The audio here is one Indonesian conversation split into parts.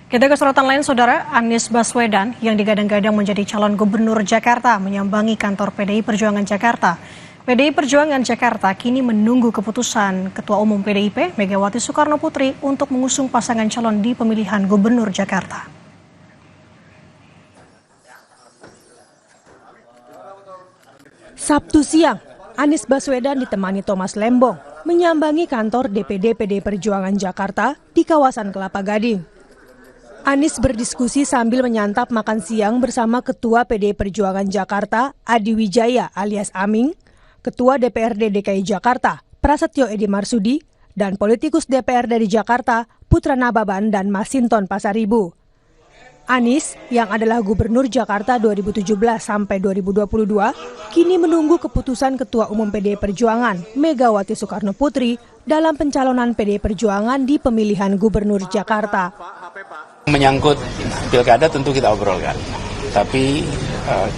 Kita ke sorotan lain, Saudara. Anies Baswedan yang digadang-gadang menjadi calon gubernur Jakarta menyambangi kantor PDI Perjuangan Jakarta. PDI Perjuangan Jakarta kini menunggu keputusan Ketua Umum PDIP Megawati Soekarno Putri untuk mengusung pasangan calon di pemilihan gubernur Jakarta. Sabtu siang, Anies Baswedan ditemani Thomas Lembong menyambangi kantor DPD PDI Perjuangan Jakarta di kawasan Kelapa Gading. Anies berdiskusi sambil menyantap makan siang bersama Ketua PDI Perjuangan Jakarta Adi Wijaya alias Aming, Ketua DPRD DKI Jakarta Prasetyo Edi Marsudi, dan politikus DPR dari Jakarta Putra Nababan dan Masinton Pasaribu. Anies yang adalah Gubernur Jakarta 2017 sampai 2022 kini menunggu keputusan Ketua Umum PDI Perjuangan Megawati Soekarno Putri dalam pencalonan PDI Perjuangan di pemilihan Gubernur Jakarta. Menyangkut pilkada tentu kita obrolkan, tapi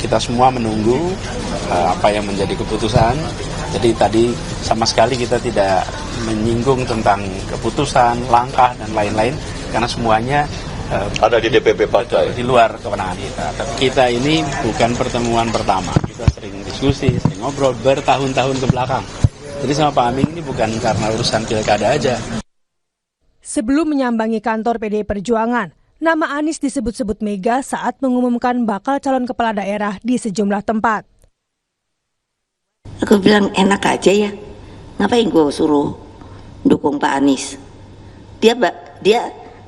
kita semua menunggu apa yang menjadi keputusan. Jadi tadi sama sekali kita tidak menyinggung tentang keputusan, langkah, dan lain-lain, karena semuanya ada di DPP partai, di luar kewenangan kita. Tapi kita ini bukan pertemuan pertama, kita sering diskusi, sering ngobrol bertahun-tahun ke belakang. Jadi sama Pak Aming ini bukan karena urusan pilkada aja. Sebelum menyambangi kantor PDI Perjuangan, nama Anies disebut-sebut Mega saat mengumumkan bakal calon kepala daerah di sejumlah tempat. Aku bilang enak aja ya, ngapain gue suruh dukung Pak Anies? Dia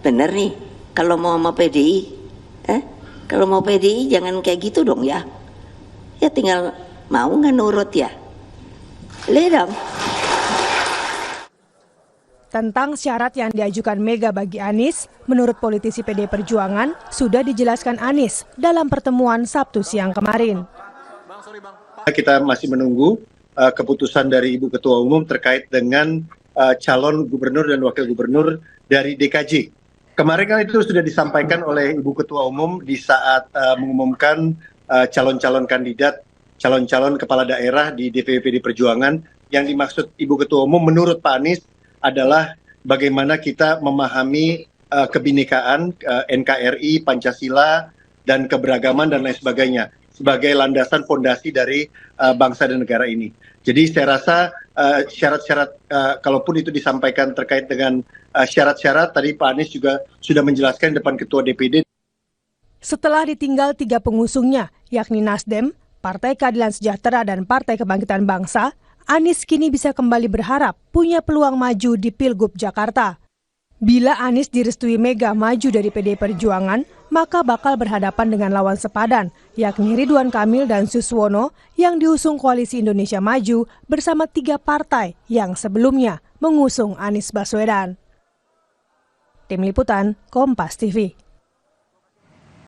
bener nih, kalau mau PDI, kalau mau PDI jangan kayak gitu dong ya. Ya tinggal mau nggak nurut ya, dong. Tentang syarat yang diajukan Mega bagi Anies, menurut politisi PDI Perjuangan, sudah dijelaskan Anies dalam pertemuan Sabtu siang kemarin. Kita masih menunggu keputusan dari Ibu Ketua Umum terkait dengan calon gubernur dan wakil gubernur dari DKJ. Kemarin kan itu sudah disampaikan oleh Ibu Ketua Umum di saat mengumumkan calon-calon kandidat, calon-calon kepala daerah di DPP PDI Perjuangan. Yang dimaksud Ibu Ketua Umum menurut Pak Anies adalah bagaimana kita memahami kebinekaan NKRI, Pancasila, dan keberagaman dan lain sebagainya sebagai landasan fondasi dari bangsa dan negara ini. Jadi saya rasa syarat-syarat, kalaupun itu disampaikan terkait dengan syarat-syarat, tadi Pak Anies juga sudah menjelaskan depan Ketua DPD. Setelah ditinggal 3 pengusungnya, yakni Nasdem, Partai Keadilan Sejahtera, dan Partai Kebangkitan Bangsa, Anies kini bisa kembali berharap punya peluang maju di Pilgub Jakarta. Bila Anies direstui Mega maju dari PDI Perjuangan, maka bakal berhadapan dengan lawan sepadan, yakni Ridwan Kamil dan Suswono yang diusung Koalisi Indonesia Maju bersama 3 partai yang sebelumnya mengusung Anies Baswedan. Tim Liputan, Kompas TV.